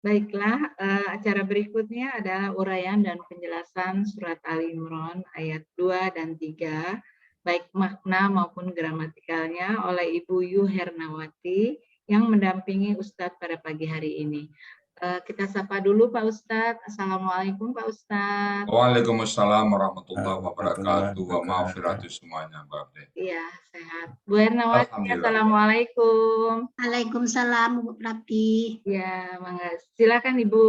Baiklah, acara berikutnya adalah uraian dan penjelasan surat Ali Imran ayat 2 dan 3, baik makna maupun gramatikalnya oleh Ibu Yu Hernawati yang mendampingi Ustadz pada pagi hari ini. Kita sapa dulu Pak Ustadz. Assalamualaikum Pak Ustadz. Waalaikumsalam warahmatullahi wabarakatuh. Wa Warahmatullahi maafiratu semuanya, Mbak Abdi. Iya, sehat. Bu Hernawati, Alhamdulillah. Assalamualaikum. Waalaikumsalam Bu Prapti. Ya, mangga. Silakan Ibu.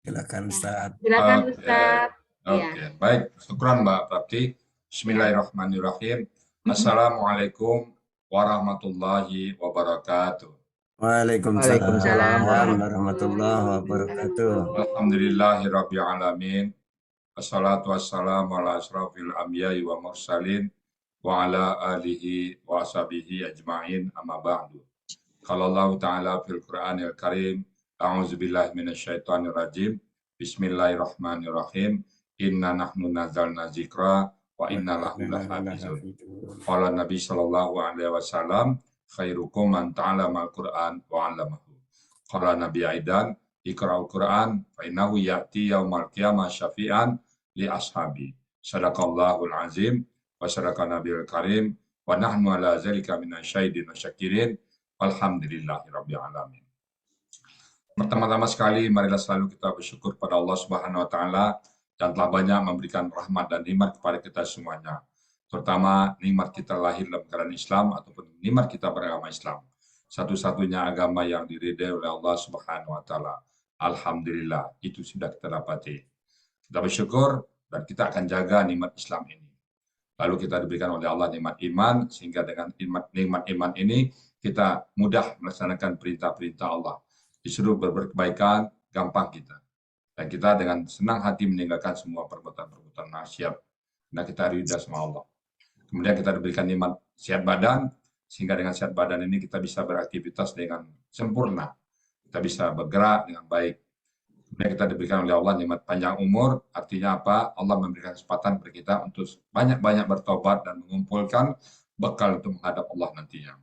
Silakan Ustaz. Silakan Oke. Ustadz. Oke, baik. Syukran Mbak Prapti. Bismillahirrahmanirrahim. Assalamualaikum warahmatullahi wabarakatuh. Waalaikumsalam warahmatullahi wabarakatuh. Alhamdulillahirabbil alamin. Wassalatu wassalamu ala asrofil anbiya'i wa mursalin wa ala alihi wa ashabihi ajma'in amma ba'du. Qala Allah Ta'ala fil Qur'anil Karim, a'udzubillahi minasyaitonir rajim. Bismillahirrahmanirrahim. Inna nahnu nazzalna dzikra wa inna lahu lahafizun. Qala Nabi sallallahu alaihi wasallam, khairukum man ta'allama al-Qur'an wa 'allamahu. Qala Nabi aidan, iqra'ul Qur'an fa innahu ya'ti yaumal qiyamah syafi'an li ashabi. Sadaqallahul azim wa sadaqa nabiyul karim wa nahnu ala zalika minasyahidin wa syakirin. Alhamdulillahirabbil alamin. Pertama-tama sekali marilah selalu kita bersyukur pada Allah Subhanahu wa taala yang telah banyak memberikan rahmat dan nikmat kepada kita semuanya. Terutama nikmat kita lahir dalam keadaan Islam ataupun nikmat kita beragama Islam. Satu-satunya agama yang diridai oleh Allah Subhanahu wa taala. Alhamdulillah, itu sudah kita dapati. Kita bersyukur dan kita akan jaga nikmat Islam ini. Lalu kita diberikan oleh Allah nikmat iman, sehingga dengan nikmat iman ini kita mudah melaksanakan perintah-perintah Allah. Disuruh berbuat kebaikan, gampang kita. Dan kita dengan senang hati meninggalkan semua perbuatan-perbuatan maksiat. Nah, kita ridha sama Allah. Kemudian kita diberikan nikmat sehat badan, sehingga dengan sehat badan ini kita bisa beraktivitas dengan sempurna. Kita bisa bergerak dengan baik. Kemudian kita diberikan oleh Allah nikmat panjang umur, artinya apa? Allah memberikan kesempatan bagi kita untuk banyak-banyak bertobat dan mengumpulkan bekal untuk menghadap Allah nantinya.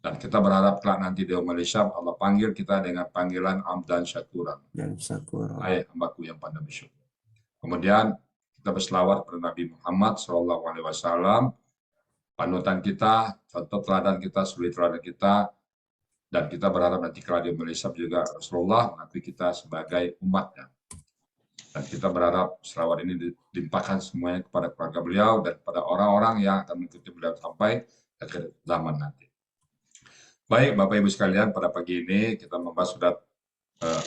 Dan kita berharap kelak nanti di Malaysia Allah panggil kita dengan panggilan amdan syakuran. Dan syukur. Hai hambaku yang pandai bersyukur. Kemudian kita berselawat kepada Nabi Muhammad SAW, panutan kita, contoh teladan kita, suri teladan kita, dan kita berharap nanti kalau di Malaysia juga Rasulullah mengakui kita sebagai umatnya. Dan kita berharap selawat ini dilimpahkan semuanya kepada keluarga beliau dan kepada orang-orang yang akan mengikuti beliau sampai akhir zaman nanti. Baik Bapak Ibu sekalian, pada pagi ini kita membahas surat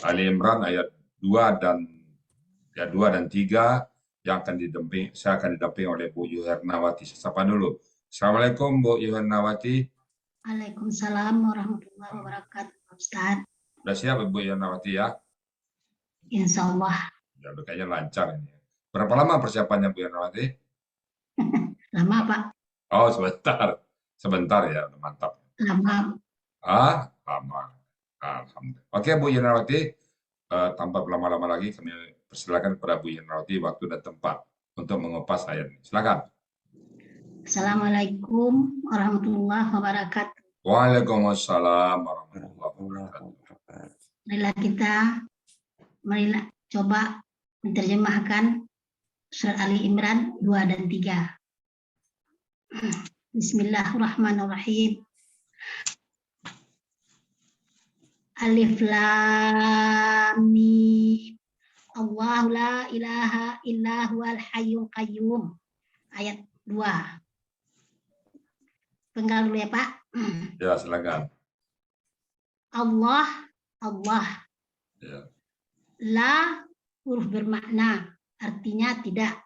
Ali Imran ayat 2 dan 3 yang saya akan didampingi oleh Bu Yu Hernawati. Saya sapa dulu. Assalamualaikum Bu Yu Hernawati. Waalaikumsalam warahmatullahi wabarakatuh, Ustaz. Sudah siap Bu Yu Hernawati ya? Insya Allah. Ya, kayaknya lancar ini. Berapa lama persiapannya Bu Yu Hernawati? Lama Pak. Oh sebentar. Sebentar ya, mantap. Lama. Lama. Alhamdulillah. Oke Bu Yu Hernawati, tanpa berlama-lama lagi kami persilakan kepada Bu Yu Hernawati waktu dan tempat untuk mengupas ayat ini. Silakan. Assalamualaikum warahmatullahi wabarakatuh. Waalaikumsalam warahmatullahi wabarakatuh. Marilah coba menerjemahkan surat Ali Imran 2 dan 3. Bismillahirrahmanirrahim. Alif Lam Mim. Allahu la ilaha illa huwal hayyul qayyum. Ayat 2. Penggal dulu ya Pak. Ya, silakan. Allah. Ya. La huruf bermakna, artinya tidak.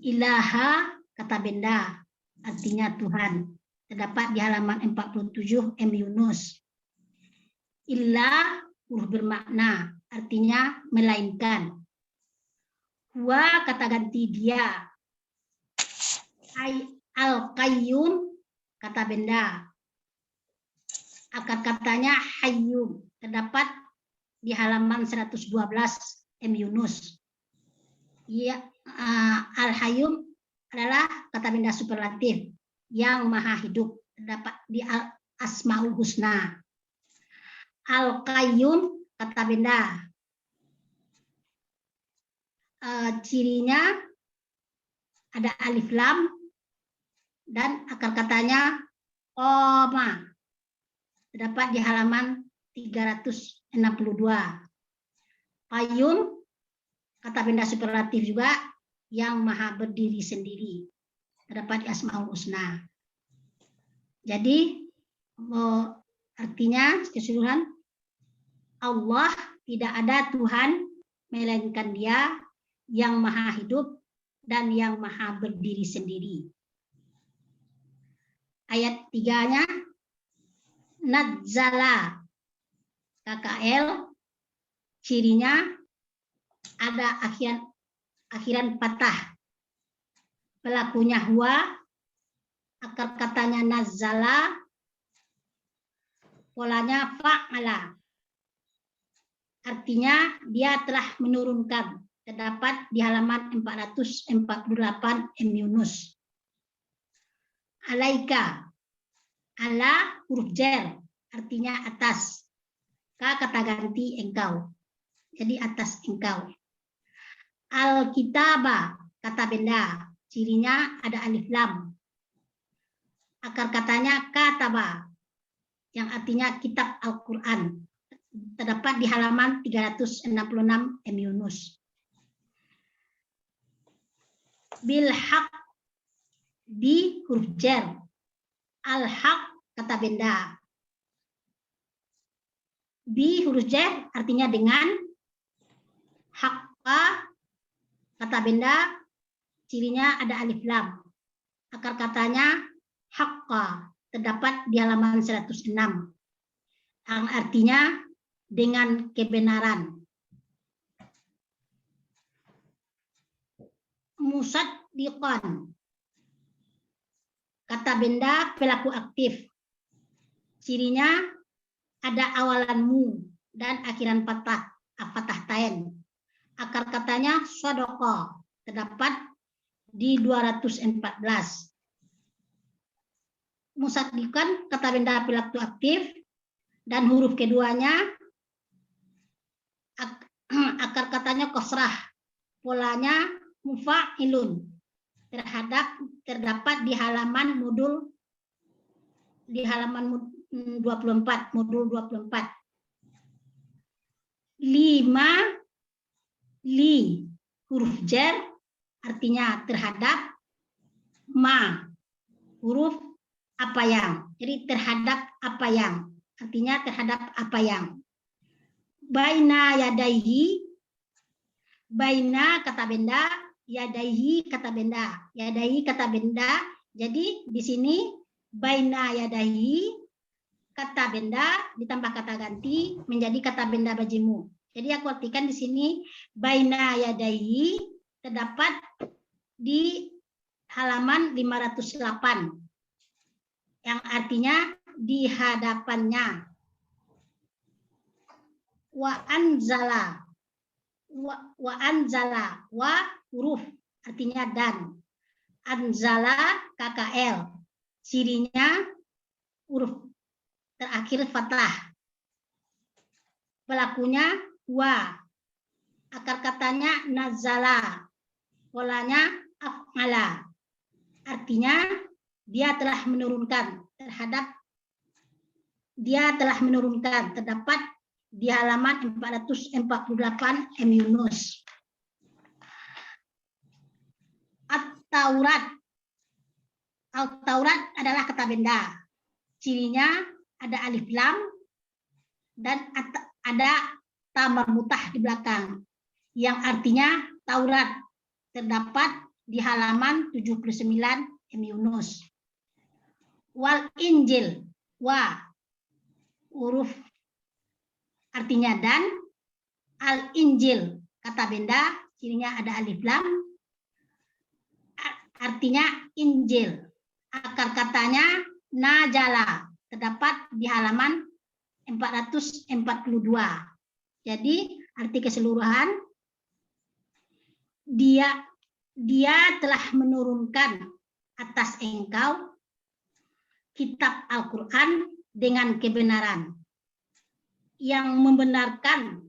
Ilaha kata benda, artinya Tuhan. Terdapat di halaman 47 M Yunus. Illa huruf bermakna, artinya melainkan. Huwa kata ganti dia. Al-Qayyum kata benda. Akar katanya Hayyum. Terdapat di halaman 112 M Yunus. Ya, Al-Hayyum adalah kata benda superlatif yang maha hidup. Terdapat di Asmaul Husna. Al-Qayyum kata benda. Cirinya ada alif lam dan akar katanya oma. Terdapat di halaman 362. Qayyum, kata benda superlatif juga, yang maha berdiri sendiri. Terdapat di Asmaul Husna. Jadi artinya keseluruhan, Allah tidak ada Tuhan melainkan Dia yang maha hidup dan yang maha berdiri sendiri. Ayat 3-nya, Nadzala, KKL, cirinya ada akhiran patah. Pelakunya huwa, akar katanya nazzala, polanya fa'ala. Artinya dia telah menurunkan. Terdapat di halaman 448 Yunus. Alaika, ala huruf jar, artinya atas. Ka kata ganti engkau. Jadi atas engkau. Al-kitaba, kata benda. Cirinya ada alif lam. Akar katanya kataba, yang artinya kitab Al-Quran. Terdapat di halaman 366 Yunus. Bilhaq, bi huruf jar. Al-haq, kata benda. Bi huruf jar artinya dengan. Haqqa, kata benda, cirinya ada alif lam. Akar katanya haqqa, terdapat di halaman 106. Yang artinya dengan kebenaran. Musaddiqan, kata benda pelaku aktif. Cirinya ada awalan mu dan akhiran patah tain. Akar katanya sodoko, terdapat di 214. Musaddiqan, kata benda pelaku aktif, dan huruf keduanya akar katanya kosrah, polanya mufa'ilun, terdapat di halaman modul 24, modul 24. 5 li huruf jar artinya terhadap, ma huruf apa yang, jadi terhadap apa yang, artinya terhadap apa yang. Baina yadaihi, baina kata benda, yadaihi kata benda, yadaihi kata benda. Jadi di sini baina yadaihi kata benda ditambah kata ganti menjadi kata benda bajimu. Jadi aku artikan di sini baina yadaihi terdapat di halaman 508 yang artinya di hadapannya. Wa anzala, wa anzala, wa huruf artinya dan. Anzala KKL, cirinya huruf terakhir fathah. Pelakunya wa, akar katanya nazala, polanya af'ala. Artinya dia telah menurunkan terdapat di halaman 448 Yunus. At-Taurat. At-Taurat adalah kata benda. Cirinya ada alif lam dan ada ta marmutah di belakang yang artinya Taurat. Terdapat di halaman 79 Yunus. Wal Injil, wa huruf artinya dan. Al Injil kata benda, cirinya ada alif lam, artinya Injil. Akar katanya najala, terdapat di halaman 442. Jadi arti keseluruhan, dia telah menurunkan atas engkau kitab Al-Quran dengan kebenaran. yang membenarkan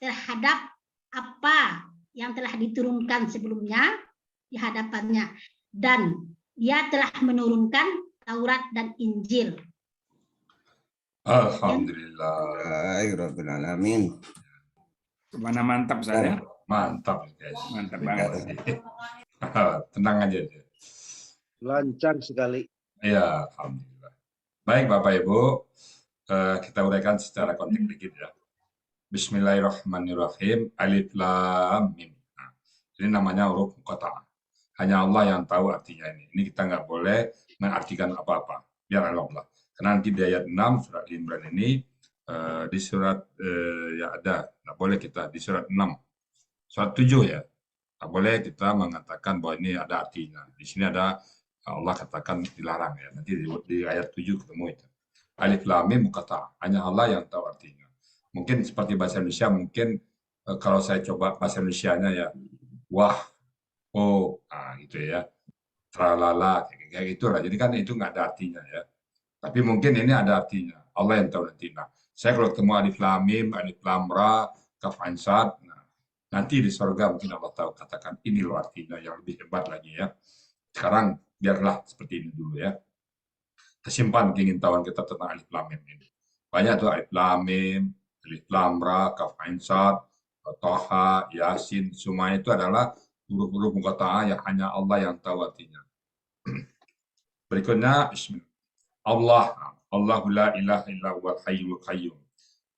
terhadap apa yang telah diturunkan sebelumnya di hadapannya, dan dia telah menurunkan Taurat dan Injil. Alhamdulillah. Rabbil alamin. Mana mantap saya. Mantap guys. Mantap banget. Tenang aja. Lancar sekali. Ya, alhamdulillah. Baik Bapak Ibu, kita uraikan secara konteks dikit ya. Bismillahirrahmanirrahim. Alif Lam Mim. Nah, ini namanya huruf muqatta'ah. Hanya Allah yang tahu artinya ini. Ini kita nggak boleh mengartikan apa-apa. Biar Allah. Karena nanti di ayat 6 surat Imran ini, di surat ya ada, nggak boleh kita di surat 6. Surat 7 ya. Nggak boleh kita mengatakan bahwa ini ada artinya. Di sini ada Allah katakan dilarang ya. Nanti di ayat 7 ketemu itu. Alif Lam Mim muqatta'ah. Hanya Allah yang tahu artinya. Mungkin seperti bahasa Indonesia, mungkin kalau saya coba bahasa Indonesianya ya, wah, oh, nah gitu ya, tralala, kayak gitu lah. Jadi kan itu nggak ada artinya ya. Tapi mungkin ini ada artinya. Allah yang tahu nanti. Nah, saya kalau ketemu alif lam mim, alif lam ra, kaf ain sad, nah, nanti di surga mungkin Allah tahu katakan ini loh artinya yang lebih hebat lagi ya. Sekarang biarlah seperti ini dulu ya. Tersimpan keingintahuan kita tentang alif lam mim ini. Banyak tuh alif lam mim, alif lam ra, kaf ain sad, Toha, Yasin, semua itu adalah huruf-huruf muqatta'ah yang hanya Allah yang tahu artinya. Berikutnya, Bismillah. Allahu la ilaha illa huwal hayyul qayyum.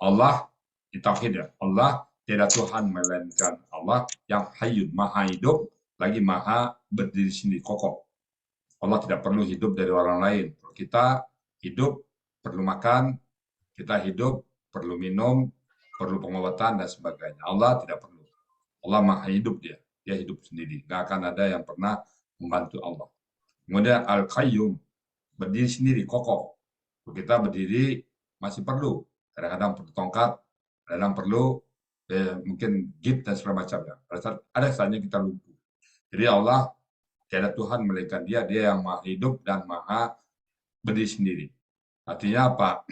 Allah, tauhid ya. Allah tidak Tuhan melainkan Allah yang hayyun, maha hidup, lagi maha berdiri sendiri, kokoh. Allah tidak perlu hidup dari orang lain. Kita hidup, perlu makan, kita hidup, perlu minum, perlu pengobatan dan sebagainya. Allah tidak perlu. Allah maha hidup dia hidup sendiri. Nggak akan ada yang pernah membantu Allah. Kemudian Al-Qayyum, berdiri sendiri, kokoh. Kita berdiri masih perlu. Kadang-kadang perlu tongkat, kadang perlu mungkin gip dan segala macamnya. Ada saatnya kita lumpuh. Jadi Allah tiada Tuhan melainkan dia yang maha hidup dan maha berdiri sendiri. Artinya apa?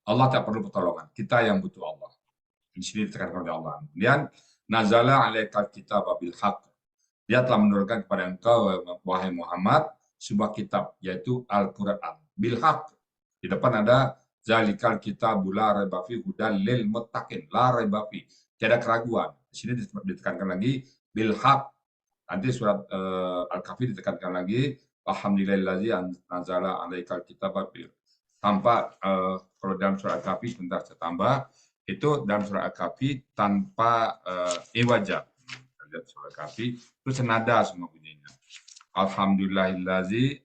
Allah tak perlu pertolongan. Kita yang butuh Allah. Di sini ditekankan oleh Allah. Kemudian nazala alaikal kitab bil haqq. Dia telah menurunkan kepada engkau wahai Muhammad sebuah kitab yaitu Al-Qur'an bil haqq. Di depan ada zalikal kitabul la raiba fi hudal lil muttaqin. La raiba fi. Tiada keraguan. Di sini ditekankan lagi bil haqq. Nanti surat Al-Kahfi ditekankan lagi alhamdulillahillazi nazala alaikal kitab bil. Tanpa kalau dalam surat Al-Kahfi sebentar saya tambah, itu dalam surat Al-Kahfi tanpa iwaja. Lihat surat Al-Kahfi itu senada semua bunyinya. Alhamdulillahillazi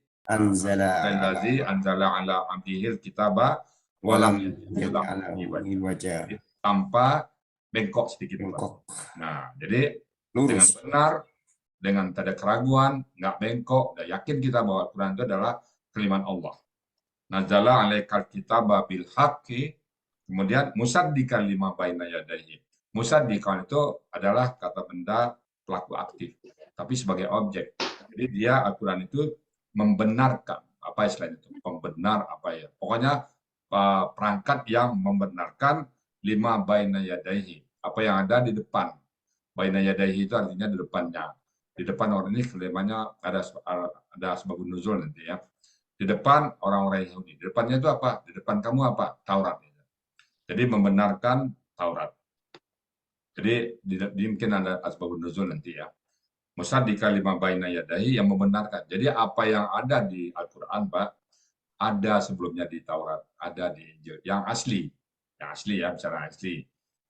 anzala ala abdihil kitaba walam iwaja. Tanpa bengkok sedikit. Nah, jadi dengan benar, dengan tak ada keraguan, nggak bengkok, dan yakin kita bahwa Al-Quran itu adalah kalimat Allah. Nazala alaikal kitaba bil haqqi. Kemudian musaddiqan lima baina yadayhi. Musaddiqan itu adalah kata benda pelaku aktif, tapi sebagai objek. Jadi dia Al-Quran itu membenarkan, apa istilahnya itu? Pembenar apa ya? Pokoknya perangkat yang membenarkan lima baina yadayhi. Apa yang ada di depan. Baina yadayhi itu artinya di depannya. Di depan orang ini kelimanya ada sebab nuzul nanti ya. Di depan orang-orang Yahudi. Di depannya itu apa? Di depan kamu apa? Taurat. Jadi membenarkan Taurat. Jadi mungkin ada asbabun nuzul nanti ya. Musaddiqan lima baina yadayhi, yang membenarkan. Jadi apa yang ada di Al-Quran, Pak, ada sebelumnya di Taurat, ada di Injil. Yang asli. Yang asli ya, bicara asli.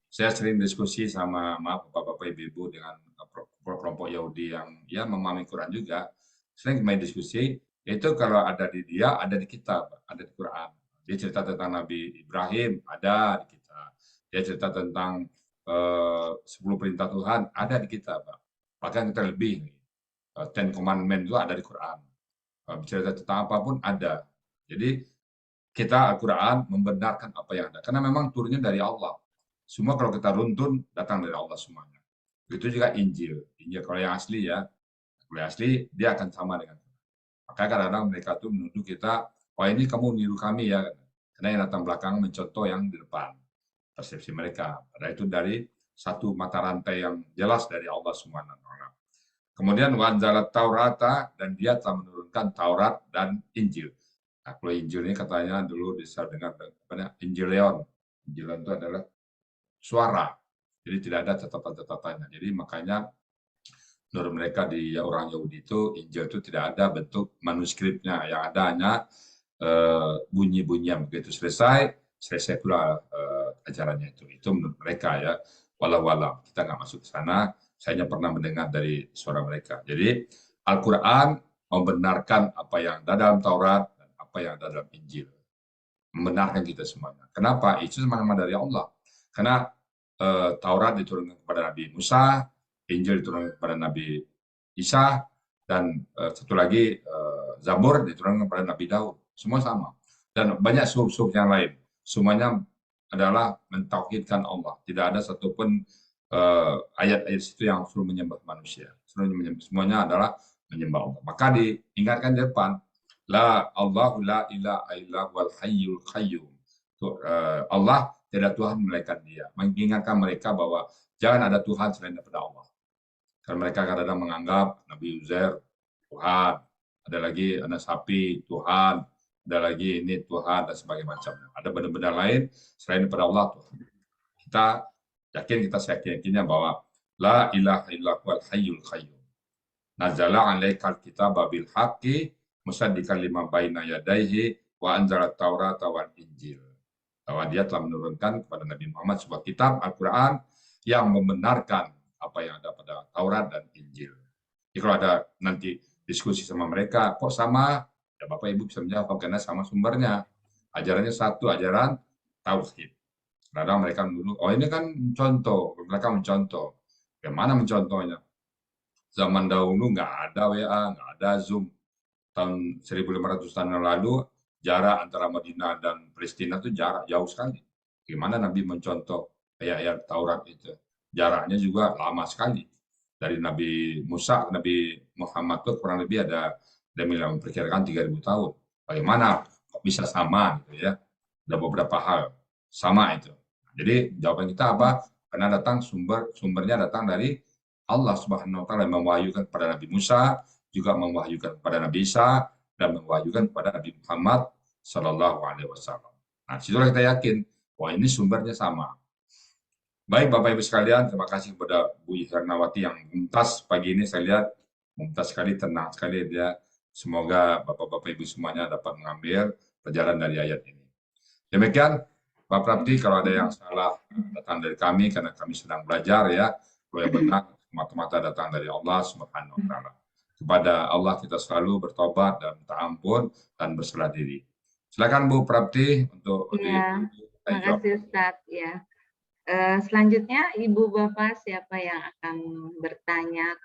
Saya sering diskusi sama bapak-bapak ibu-ibu dengan kelompok Yahudi yang ya memahami Quran juga. Sering main diskusi. Itu kalau ada di dia, ada di kitab, ada di Quran. Dia cerita tentang Nabi Ibrahim, ada di kitab. Dia cerita tentang 10 perintah Tuhan, ada di kitab. Bahkan kita lebih, 10 Commandment itu ada di Quran. Bicara tentang apapun ada. Jadi kita Al-Quran membenarkan apa yang ada. Karena memang turunnya dari Allah. Semua kalau kita runtun, datang dari Allah semuanya. Begitu juga Injil. Injil kalau yang asli ya, kalau yang asli dia akan sama dengan. Makanya kadang-kadang mereka tuh menuduh kita, wah ini kamu niru kami ya. Karena yang datang belakang mencontoh yang di depan. Persepsi mereka. Padahal itu dari satu mata rantai yang jelas dari Allah Subhanahu wa taala. Kemudian wanzalat Taurata, dan dia telah menurunkan Taurat dan Injil. Nah, kalau Injil ini katanya dulu bisa dengar Injilion. Injilion itu adalah suara. Jadi tidak ada catatan-catatannya. Jadi makanya menurut mereka di orang Yahudi itu Injil itu tidak ada bentuk manuskripnya. Yang ada hanya bunyi-bunyian. Begitu selesai pula ajarannya itu. Itu menurut mereka ya. Walau kita nggak masuk ke sana. Saya hanya pernah mendengar dari suara mereka. Jadi Al-Quran membenarkan apa yang ada dalam Taurat dan apa yang ada dalam Injil. Membenarkan kita semuanya. Kenapa? Itu sama-sama dari Allah. Karena Taurat diturunkan kepada Nabi Musa, Injil diturunkan kepada Nabi Isa, dan satu lagi Zabur diturunkan kepada Nabi Daud. Semua sama. Dan banyak suhuf-suhuf yang lain. Semuanya adalah mentauhidkan Allah. Tidak ada satupun ayat-ayat situ yang suruh menyembah manusia. Semuanya adalah menyembah Allah. Maka diingatkan di depan, la Allahu la ilaha illa huwal hayyul qayyum. Allah tidak Tuhan melainkan Dia. Mengingatkan mereka bahwa jangan ada Tuhan selain daripada Allah. Karena mereka kadang-kadang menganggap Nabi Uzair Tuhan, ada lagi anak sapi Tuhan, ada lagi ini Tuhan dan sebagainya macamnya. Ada benda-benda lain selain daripada Allah Tuhan. Kita yakin, kita yakinnya bahwa la ilaha illa huwal hayyul qayyum. Nazala 'alaikal kitaba bil haqqi musaddiqan lima baina yadayhi wa anzala taurata wal injil. Bahwa dia telah menurunkan kepada Nabi Muhammad sebuah kitab Al-Quran yang membenarkan apa yang ada pada Taurat dan Injil. Jadi kalau ada nanti diskusi sama mereka, kok sama? Ya Bapak Ibu bisa menjawab karena sama sumbernya. Ajarannya satu, ajaran tauhid. Kadang mereka dulu, oh ini kan contoh, mereka mencontoh. Bagaimana mencontohnya? Zaman dahulu nggak ada WA, nggak ada Zoom. Tahun 1500 tahun yang lalu, jarak antara Madinah dan Palestina itu jarak jauh sekali. Gimana Nabi mencontoh ayat-ayat Taurat itu? Jaraknya juga lama sekali. Dari Nabi Musa ke Nabi Muhammad itu kurang lebih ada memperkirakan 3000 tahun. Bagaimana kok bisa sama gitu ya? Ada beberapa hal sama itu. Jadi jawaban kita apa? Karena sumbernya datang dari Allah Subhanahu wa taala yang mewahyukan kepada Nabi Musa, juga mewahyukan kepada Nabi Isa, dan mewahyukan kepada Nabi Muhammad Sallallahu Alaihi Wasallam. Nah, situlah kita yakin bahwa ini sumbernya sama. Baik Bapak Ibu sekalian, terima kasih kepada Bu Hernawati yang mumtaz pagi ini. Saya lihat mumtaz sekali, tenang sekali dia. Semoga Bapak-Bapak Ibu semuanya dapat mengambil pelajaran dari ayat ini. Demikian, Pak Prapti, kalau ada yang salah datang dari kami karena kami sedang belajar ya. Kalau yang benar semata-mata datang dari Allah Subhanahu wa taala. Kepada Allah kita selalu bertobat dan minta ampun dan berserah diri. Silakan Bu Prapti untuk Ya, terima kasih Ustaz ya. Selanjutnya Ibu Bapak siapa yang akan bertanya